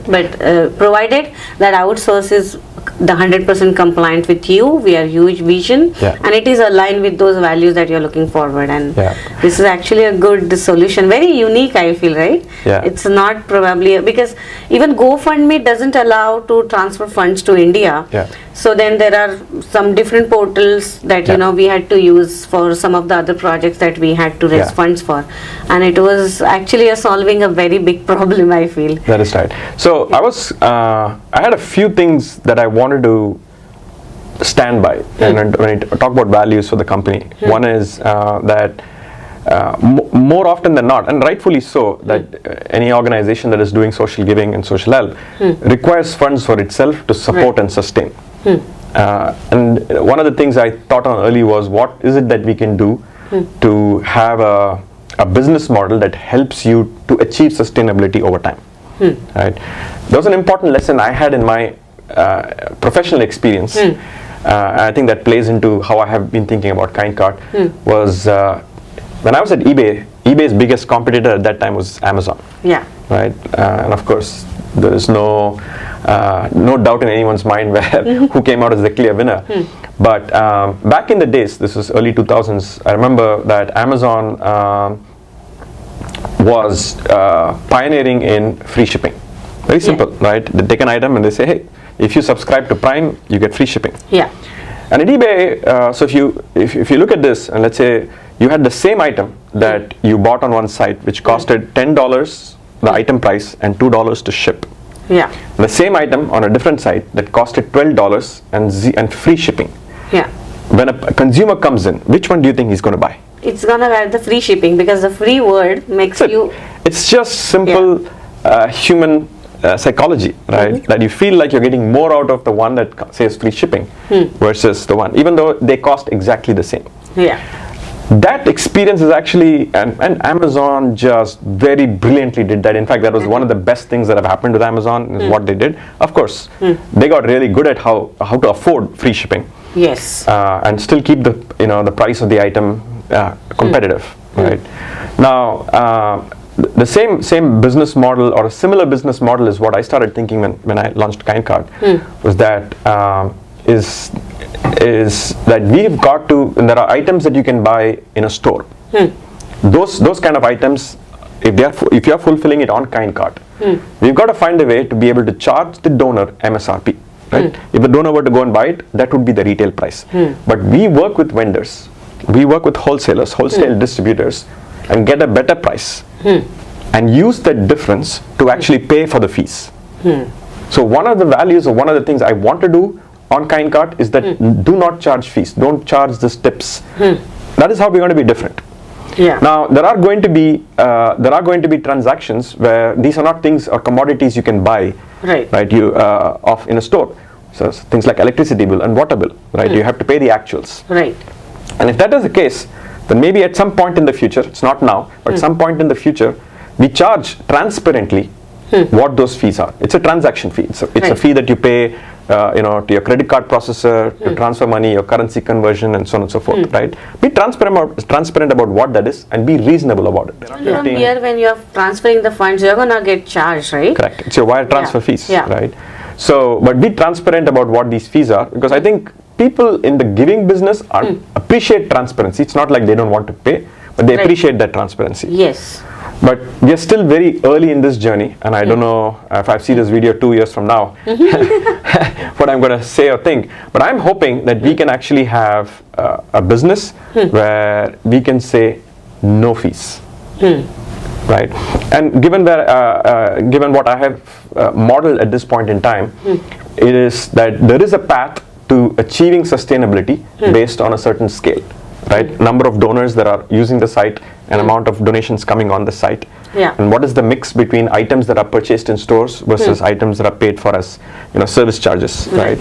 but provided that outsource is the 100% compliant with you, we are huge vision, and it is aligned with those values that you're looking forward, and this is actually a good solution, very unique, I feel, right? It's not probably because even GoFundMe doesn't allow to transfer funds to India. So then there are some different portals that we had to use for some of the other projects that we had to raise funds for, and it was actually solving a very big problem, I feel. That is right. So I had a few things that I wanted to stand by, and when I talk about values for the company, one is that more often than not, and rightfully so, that any organization that is doing social giving and social help requires funds for itself to support and sustain. And one of the things I thought on early was, what is it that we can do to have a business model that helps you to achieve sustainability over time? Right? That was an important lesson I had in my professional experience. I think that plays into how I have been thinking about KindKart. Was when I was at eBay, eBay's biggest competitor at that time was Amazon. Right? And of course, there is no doubt in anyone's mind where who came out as the clear winner. But back in the days, this was early 2000s, I remember that Amazon was pioneering in free shipping. Very simple, right? They take an item and they say, hey, if you subscribe to Prime, you get free shipping. And at eBay, so if you look at this, and let's say you had the same item that you bought on one site, which costed $10 the item price and $2 to ship. The same item on a different site that costed $12 and free shipping. When a consumer comes in, which one do you think he's going to buy? It's going to have the free shipping, because the free word makes you... It's just simple human psychology, right? That you feel like you're getting more out of the one that says free shipping versus the one, even though they cost exactly the same. Yeah. That experience is actually, and Amazon just very brilliantly did that. In fact, that was one of the best things that have happened with Amazon is what they did. Of course, they got really good at how to afford free shipping. Yes. And still keep the the price of the item competitive, right? Now, the same business model or a similar business model is what I started thinking when I launched KindKart. Was that is that we've got to, and there are items that you can buy in a store. Those kind of items, if you are fulfilling it on KindKart, we've got to find a way to be able to charge the donor MSRP. Right? If the donor were to go and buy it, that would be the retail price. But we work with vendors, we work with wholesalers, wholesale distributors, and get a better price, and use that difference to actually pay for the fees. So one of the values or one of the things I want to do on KindKart is that do not charge fees, don't charge the tips. That is how we're going to be different. Yeah. Now there are going to be transactions where these are not things or commodities you can buy right you off in a store. So things like electricity bill and water bill, right? You have to pay the actuals. Right. And if that is the case, then maybe at some point in the future, it's not now, but at some point in the future, we charge transparently what those fees are. It's a transaction fee. It's a fee that you pay to your credit card processor to transfer money, your currency conversion, and so on and so forth, right? Be transparent about what that is and be reasonable about it. From here, when you're transferring the funds, you're gonna get charged, right? Correct. It's your wire transfer fees, right? So, but be transparent about what these fees are, because I think people in the giving business appreciate transparency. It's not like they don't want to pay, but they appreciate that transparency. Yes. But we are still very early in this journey, and I don't know if I see this video 2 years from now what I'm going to say or think. But I'm hoping that we can actually have a business where we can say no fees, right? And given what I have modeled at this point in time, it is that there is a path to achieving sustainability based on a certain scale. Right, number of donors that are using the site, and amount of donations coming on the site, and what is the mix between items that are purchased in stores versus items that are paid for as service charges, right?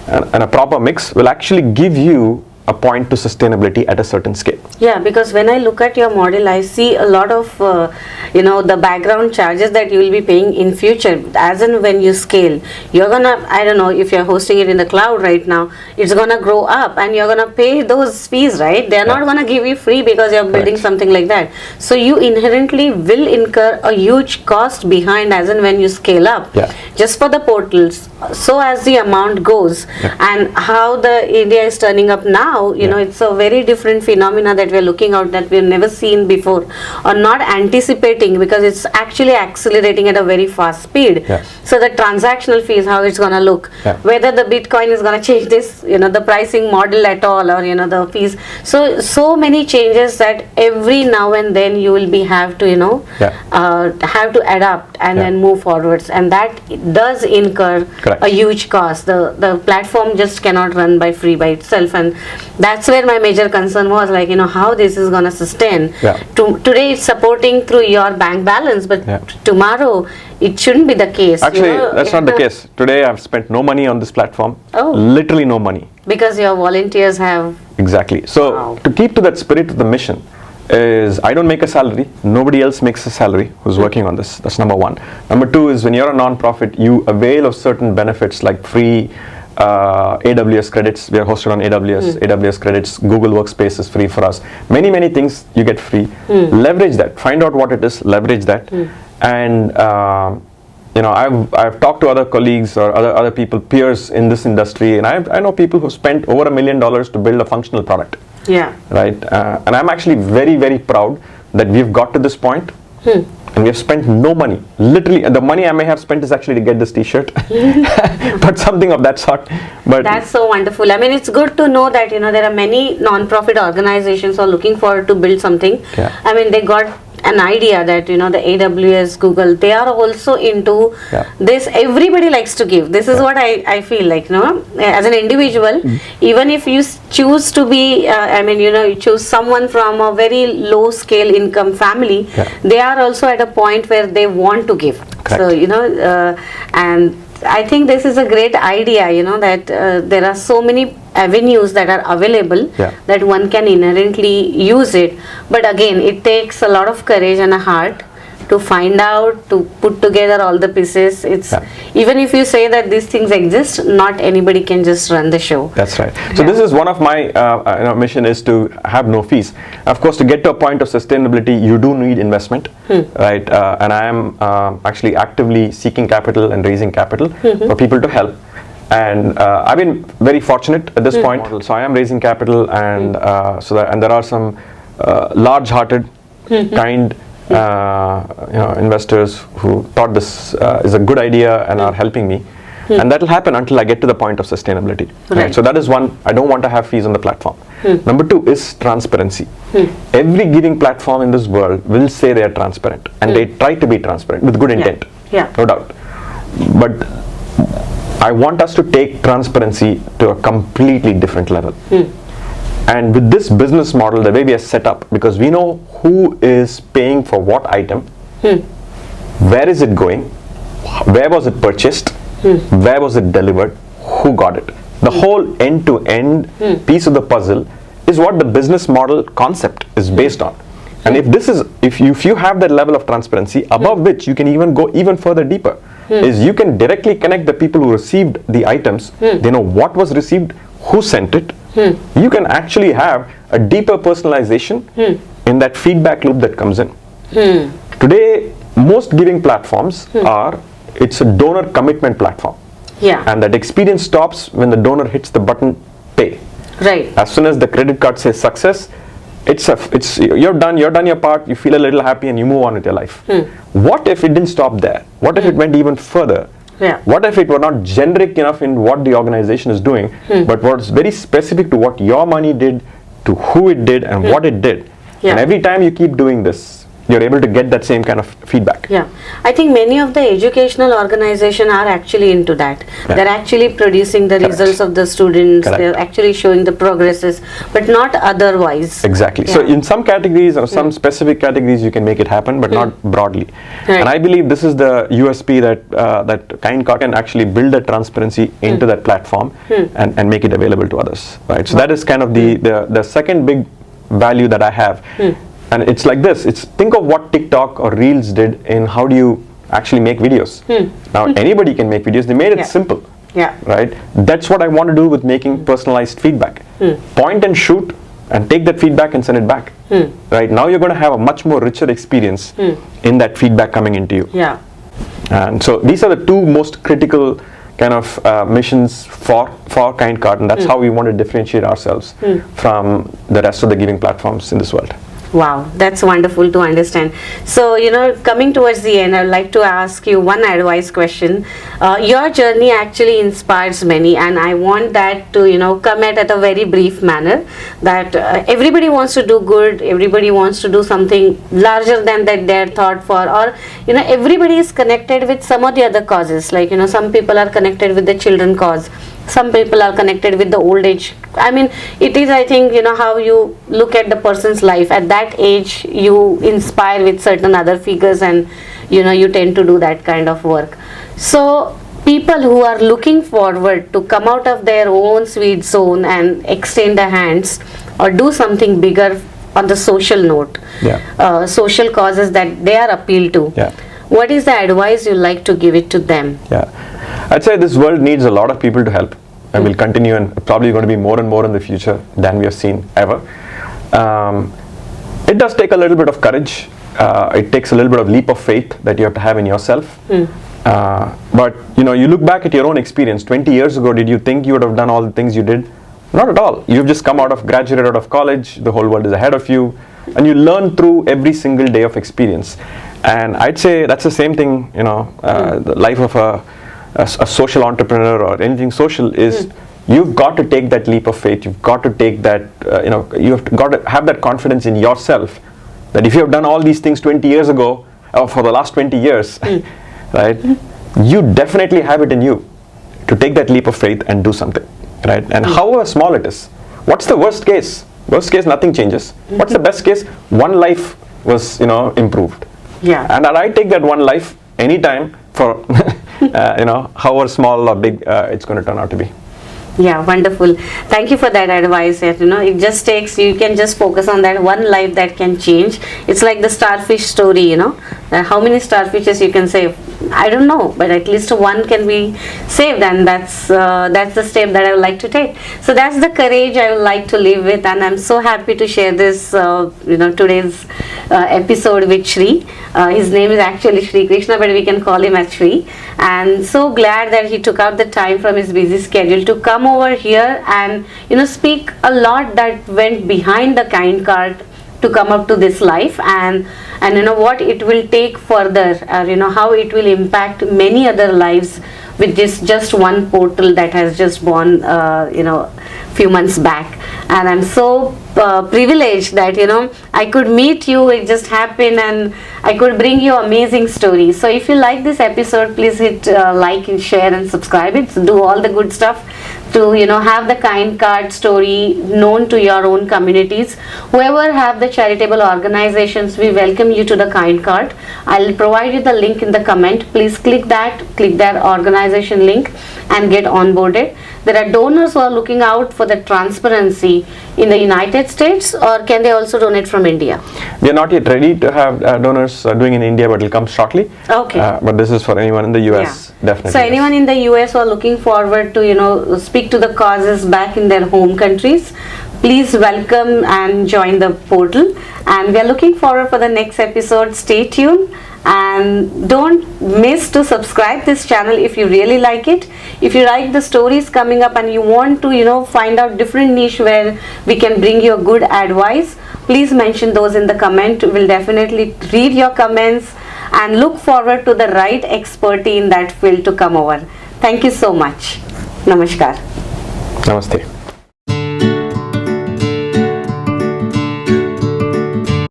And a proper mix will actually give you a point to sustainability at a certain scale. Yeah, because when I look at your model, I see a lot of the background charges that you will be paying in future. As in when you scale, you're gonna, I don't know if you're hosting it in the cloud right now, it's gonna grow up and you're gonna pay those fees, right? They're not gonna give you free because you're building something like that. So you inherently will incur a huge cost behind, as in when you scale up, just for the portals. So as the amount goes, and how the India is turning up now, it's a very different phenomena that we're looking out that we've never seen before, or not anticipating, because it's actually accelerating at a very fast speed. So the transactional fees, how it's gonna look, whether the Bitcoin is gonna change this, the pricing model at all, or the fees. So many changes that every now and then you will have to have to adapt and then move forwards, and that does incur a huge cost. The platform just cannot run by itself, and that's where my major concern was, like how this is going to sustain. Today it's supporting through your bank balance, but tomorrow it shouldn't be the case. Actually, that's not the case. Today I've spent no money on this platform. Literally no money. Because your volunteers have. Exactly. So to keep to that spirit of the mission is, I don't make a salary, nobody else makes a salary who's working on this. That's number one. Number two is, when you're a non-profit, you avail of certain benefits like free AWS credits. We are hosted on AWS credits. Google Workspace is free for us. Many things you get free. Leverage that. Find out what it is. Leverage that. And I've talked to other colleagues or other people, peers in this industry, and I know people who spent over $1 million to build a functional product. Right. And I'm actually very proud that we've got to this point. And we have spent no money. Literally, the money I may have spent is actually to get this t-shirt, but something of that sort. But that's so wonderful. I mean, it's good to know that there are many non-profit organizations who are looking forward to build something. I mean, they got an idea that, you know, the AWS, Google, they are also into this. Everybody likes to give. This is what I feel like, no, as an individual, even if you choose to be, I mean, you know, you choose someone from a very low scale income family, they are also at a point where they want to give. Correct. So, you know, and I think this is a great idea, you know, that there are so many avenues that are available that one can inherently use it. But again, it takes a lot of courage and a heart to find out, to put together all the pieces. It's even if you say that these things exist, not anybody can just run the show. That's right. So this is one of my mission is to have no fees. Of course, to get to a point of sustainability, you do need investment, right? And I am actually actively seeking capital and raising capital for people to help. And I've been very fortunate at this point. So I am raising capital, and and there are some large-hearted, kind investors who thought this is a good idea and are helping me. And that will happen until I get to the point of sustainability. Right. So that is one. I don't want to have fees on the platform. Number two is transparency. Every giving platform in this world will say they are transparent, and they try to be transparent with good intent. No doubt. But I want us to take transparency to a completely different level. And with this business model, the way we are set up, because we know who is paying for what item, where is it going, where was it purchased, where was it delivered, who got it. The whole end-to-end piece of the puzzle is what the business model concept is based on. And if you have that level of transparency, above which you can even go even further deeper, is you can directly connect the people who received the items. They know what was received, who sent it. You can actually have a deeper personalization in that feedback loop that comes in. Today, most giving platforms it's a donor commitment platform. And that experience stops when the donor hits the button pay. Right. As soon as the credit card says success, you're done your part, you feel a little happy, and you move on with your life. What if it didn't stop there? What if it went even further? What if it were not generic enough in what the organization is doing, but was very specific to what your money did, to who it did, and what it did? And every time you keep doing this, you're able to get that same kind of feedback. I think many of the educational organizations are actually into that. They're actually producing the results of the students. They're actually showing the progresses, but not otherwise. Exactly. So in some categories or some specific categories, you can make it happen, but not broadly. And I believe this is the USP that KindKart can actually build that transparency into that platform and make it available to others. Right. So that is kind of the second big value that I have. And it's like this. Think of what TikTok or Reels did in how do you actually make videos. Now anybody can make videos. They made it simple. Right. That's what I want to do with making personalized feedback. Point and shoot, and take that feedback and send it back. Right. Now you're going to have a much more richer experience in that feedback coming into you. And so these are the two most critical kind of missions for KindKart, and that's how we want to differentiate ourselves from the rest of the giving platforms in this world. Wow, that's wonderful to understand. So, you know, coming towards the end, I'd like to ask you one advice question. Your journey actually inspires many, and I want that to, you know, come at a very brief manner, that everybody wants to do good, everybody wants to do something larger than that they're thought for, or, you know, everybody is connected with some of the other causes. Like, you know, some people are connected with the children cause. Some people are connected with the old age. I mean, it is, I think, you know, how you look at the person's life. At that age, you inspire with certain other figures, and, you know, you tend to do that kind of work. So, people who are looking forward to come out of their own sweet zone and extend their hands or do something bigger on the social note, social causes that they are appealed to. What is the advice you like to give it to them? I'd say this world needs a lot of people to help, and will continue, and probably going to be more and more in the future than we have seen ever. It does take a little bit of courage. It takes a little bit of leap of faith that you have to have in yourself. But, you know, you look back at your own experience. 20 years ago, did you think you would have done all the things you did? Not at all. You've just graduated out of college. The whole world is ahead of you, and you learn through every single day of experience. And I'd say that's the same thing, you know, the life of a social entrepreneur or anything social is you've got to take that leap of faith. You've got to take that, you know, you've got to have that confidence in yourself that if you have done all these things 20 years ago, or for the last 20 years, right, you definitely have it in you to take that leap of faith and do something, right? And however small it is, what's the worst case? Worst case, nothing changes. What's the best case? One life was, improved. Yeah. And I take that one life anytime for, however small or big it's going to turn out to be. Yeah, wonderful. Thank you for that advice. It just takes, you can just focus on that one life that can change. It's like the starfish story, how many starfishes you can save? I don't know, but at least one can be saved, and that's the step that I would like to take. So that's the courage I would like to live with, and I'm so happy to share this, today's episode with Shri. His name is actually Shri Krishna, but we can call him as Shri. And so glad that he took out the time from his busy schedule to come over here and speak a lot that went behind the KindKart to come up to this life, and what it will take further, how it will impact many other lives with this just one portal that has just born few months back. And I'm so privileged that I could meet you. It just happened, and I could bring you amazing stories. So if you like this episode, please hit like and share and subscribe it. So do all the good stuff to have the KindKart story known to your own communities. Whoever have the charitable organizations, we welcome you to the KindKart. I'll provide you the link in the comment. Please click that organization link and get onboarded. There are donors who are looking out for the transparency in the United States, or can they also donate from India? We are not yet ready to have donors doing in India, but it will come shortly. Okay. But this is for anyone in the US, definitely. So anyone in the US who are looking forward to speak to the causes back in their home countries, please welcome and join the portal. And we are looking forward for the next episode. Stay tuned. And don't miss to subscribe this channel if you really like it. If you like the stories coming up and you want to find out different niche where we can bring you a good advice, please mention those in the comment. We'll definitely read your comments and look forward to the right expertise in that field to come over. Thank you so much. Namaskar. Namaste.